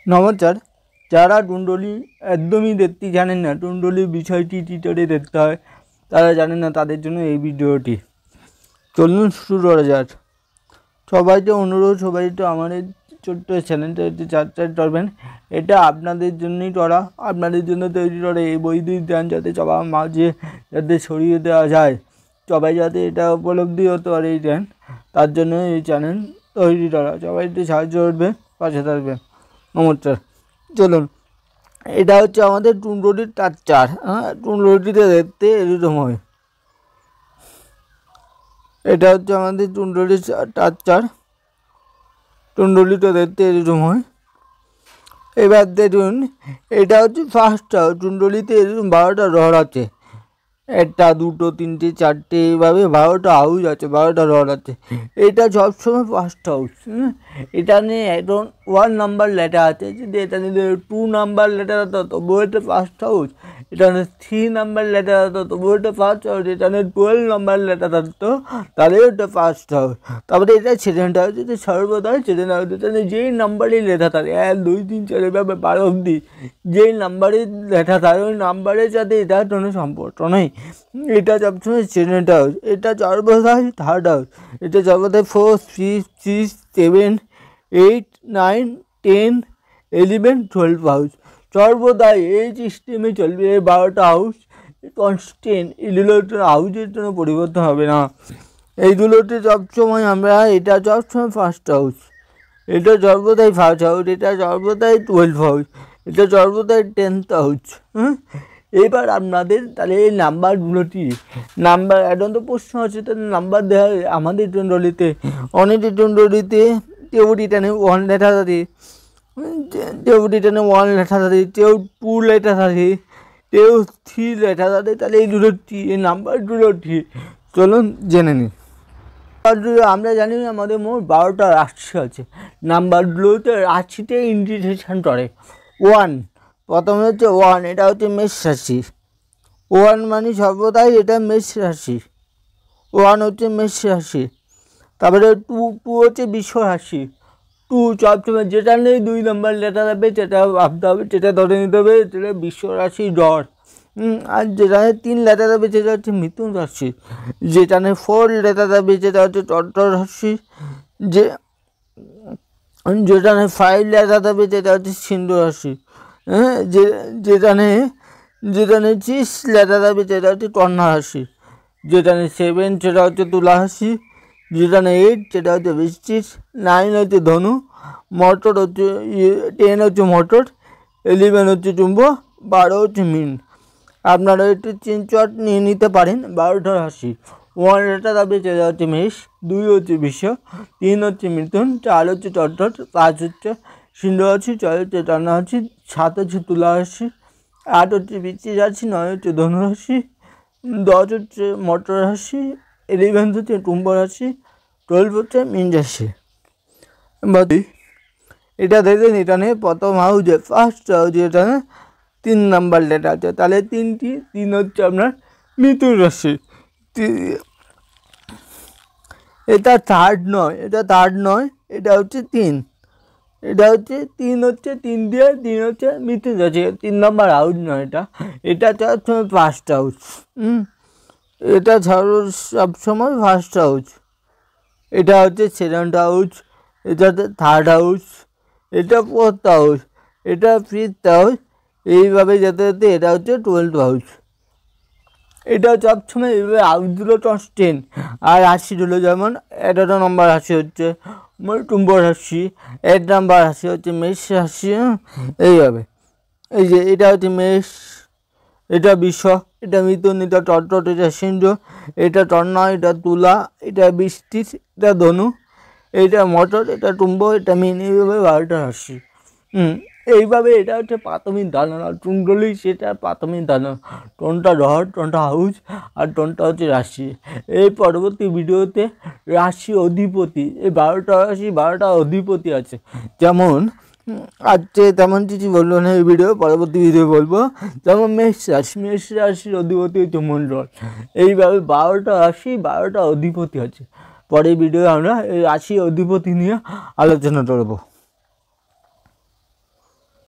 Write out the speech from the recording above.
নমস্কার। যারা কুণ্ডলী একদমই দেখতে জানেন না, কুণ্ডলীর বিষয়টি কী করে দেখতে হয় তারা জানেন না, তাদের জন্য এই ভিডিওটি। চলুন শুরু করা যাক। সবাইকে অনুরোধ, সবাই তো আমাদের ছোট্ট চ্যানেলটা একটু সাবস্ক্রাইব করবেন। এটা আপনাদের জন্যই করা, আপনাদের জন্য তৈরি করে এই বৈদিক জ্ঞান যাতে সবার মাঝে যাতে ছড়িয়ে দেওয়া যায়, সবাই যাতে এটা উপলব্ধি হতে পারে এই জ্ঞান, তার জন্য এই চ্যানেল তৈরি করা। সবাই একটু সাহায্য করবে, পাশে থাকবে। নমস্কার। চলুন, এটা হচ্ছে আমাদের কুণ্ডলীর স্ট্রাকচার। কুণ্ডলীটা দেখতে এরকম হয়। এটা হচ্ছে আমাদের কুণ্ডলীর স্ট্রাকচার। কুণ্ডলীটা দেখতে এরকম হয়। এবার দেখুন, এটা হচ্ছে ফার্স্ট হাউস। কুণ্ডলীতে এরকম 12টা রড আছে, 1টা 2টো 3টে 4টে, এইভাবে 12টা হাউস আছে, 12টা রড আছে। এটা সবসময় ফার্স্ট হাউস। এটা নিয়ে একদম 1 নাম্বার লেটার আছে। যদি এটা নিয়ে 2 নাম্বার লেটার হতো তবুও এটা ফার্স্ট হাউস। এটা নিয়ে 3 নাম্বার লেটার হতো তবুও এটা ফার্স্ট হাউস। এটা নিয়ে 12 নাম্বার লেটার হতো তাহলে এটা ফার্স্ট হাউস। তারপরে এটা সেকেন্ড হাউস, এটা সর্বদাই সেকেন্ড হাউস। এটা নিয়ে যেই নাম্বারই লেখা থাকে 1 2 3 4 এভাবে 12 অবধি যেই নাম্বারে লেখা থাকে ওই নাম্বারের সাথে এটার কোনো সম্পর্ক নেই। এটা সবসময় সেকেন্ড হাউস। এটা সর্বদাই থার্ড হাউস। এটা সর্বদাই 4 6 6 7 8 9 10 11 12 হাউস। সর্বদাই এই সিস্টেমে চলবে। এই 12টা হাউস কনস্ট্যান্ট, এগুলোর হাউসের কোনো পরিবর্তন হবে না। এইগুলোতে সবসময় আমরা, এটা সবসময় ফার্স্ট হাউস, এটা সর্বদাই ফার্স্ট হাউস, এটা সর্বদাই 12 হাউস, এটা সর্বদাই 10th হাউস। এবার আপনাদের তাহলে এই নাম্বারগুলোটি নাম্বার এখন তো প্রশ্ন আছে, তাহলে নাম্বার দেওয়া আমাদের কুণ্ডলীতে অনেকের কুণ্ডলীতে কেউ রিটার্নে 1 লেখা থাকে, কেউ রিটার্নে 1 লেখা থাকে, কেউ 2 লেখা থাকে, কেউ 3 লেখা থাকে। তাহলে এইগুলো কি, এই নাম্বারগুলো কি, চলুন জেনে নিই। আমরা জানি আমাদের মোট 12টা রাশি আছে। নাম্বারগুলোতে রাশিতে ইন্ডিকেশন করে। 1 প্রথমে হচ্ছে 1, এটা হচ্ছে মেষ রাশি। 1 মানে সর্বদাই এটা মেষ রাশি। 1 হচ্ছে মেষ রাশি। তারপরে 2 হচ্ছে বৃষ রাশি। 2 সবসময় যেটা নেই 2 নাম্বার লেটার হবে সেটা ভাবতে হবে, সেটা ধরে নিতে হবে, সেটা বৃষ রাশি ডর। আর যেখানে 3 লেটার হবে সেটা হচ্ছে মিথুন রাশি। যেখানে 4 লেটার হবে সেটা হচ্ছে কর্কট রাশি। যেখানে 5 লেটার হবে সেটা হচ্ছে সিন্ধু রাশি। যেখানে 6 লেটার হবে সেটা হচ্ছে কন্যা রাশি। যেখানে 7 সেটা হচ্ছে তুলা রাশি। যেখানে 8 সেটা হচ্ছে বৃশ্চিক। 9 হচ্ছে ধনু। মটর হচ্ছে 10 হচ্ছে মটর। 11 হচ্ছে কুম্ভ। 12 হচ্ছে মীন। আপনারা একটু চিনচট নিয়ে নিতে পারেন 12টা রাশি। 1 লেটার হবে সেটা হচ্ছে মেষ, 2 হচ্ছে বৃষ, 3 হচ্ছে মিথুন, 4 হচ্ছে কর্কট, 5 হচ্ছে সিন্ধু রাশি, 6 হচ্ছে কন্যা রাশি, 7 হচ্ছে তুলা রাশি, 8 হচ্ছে বৃশ্চিক রাশি, 9 হচ্ছে ধনু রাশি, 10 হচ্ছে মটর রাশি, 11 হচ্ছে কুম্ভ রাশি, 12 হচ্ছে মীন রাশি। এটা দেখবেন, এখানে প্রথম হাউসে ফার্স্ট হাউসে এখানে 3 নাম্বার লেটার আছে। তাহলে 3 হচ্ছে আপনার মিথুন রাশি। এটা থার্ড নয়, এটা থার্ড নয়, এটা হচ্ছে 3। এটা হচ্ছে 3 হচ্ছে 3 দিয়ে 3 হচ্ছে মিথুন রাশি। 3 নাম্বার হাউস নয় এটা, এটা সবসময় ফার্স্ট হাউস। এটা সবসময় ফার্স্ট হাউস। এটা হচ্ছে সেকেন্ড হাউস, এটা হচ্ছে থার্ড হাউস, এটা 4th হাউস, এটা 5th হাউস। এইভাবে যেতে যেতে এটা হচ্ছে 12th হাউস। এটা সবসময় এইভাবে হাউসগুলো কনস্ট্যান্ট। আর রাশিগুলো যেমন 11 নম্বর রাশি হচ্ছে কুম্ভ রাশি, 1 নাম্বার রাশি হচ্ছে মেষ রাশি। এইভাবে এই যে এটা হচ্ছে মেষ, এটা বৃষ, এটা মিথুন, এটা কর্কট, এটা সিন্ধু, এটা কন্যা, এটা তুলা, এটা বৃশ্চিক, এটা ধনু, এটা মটর, এটা কুম্ভ, এটা মীন। এইভাবে 12টা রাশি। এইভাবে এটা হচ্ছে প্রাথমিক ধারণা। কুণ্ডলী সেটা প্রাথমিক ধারণা। কোনটা রড, কোনটা হাউস, আর কোনটা হচ্ছে রাশি। এই পরবর্তী ভিডিওতে রাশি অধিপতি, এই 12টা রাশি 12টা অধিপতি আছে। যেমন আজকে তেমন কিছু বলবো না এই ভিডিও, পরবর্তী ভিডিও বলবো। যেমন মেষ রাশি, মেষ রাশির অধিপতি হচ্ছে মণ্ডল। এইভাবে 12টা রাশি 12টা অধিপতি আছে। পরের ভিডিও আমরা এই রাশি অধিপতি নিয়ে আলোচনা করবো।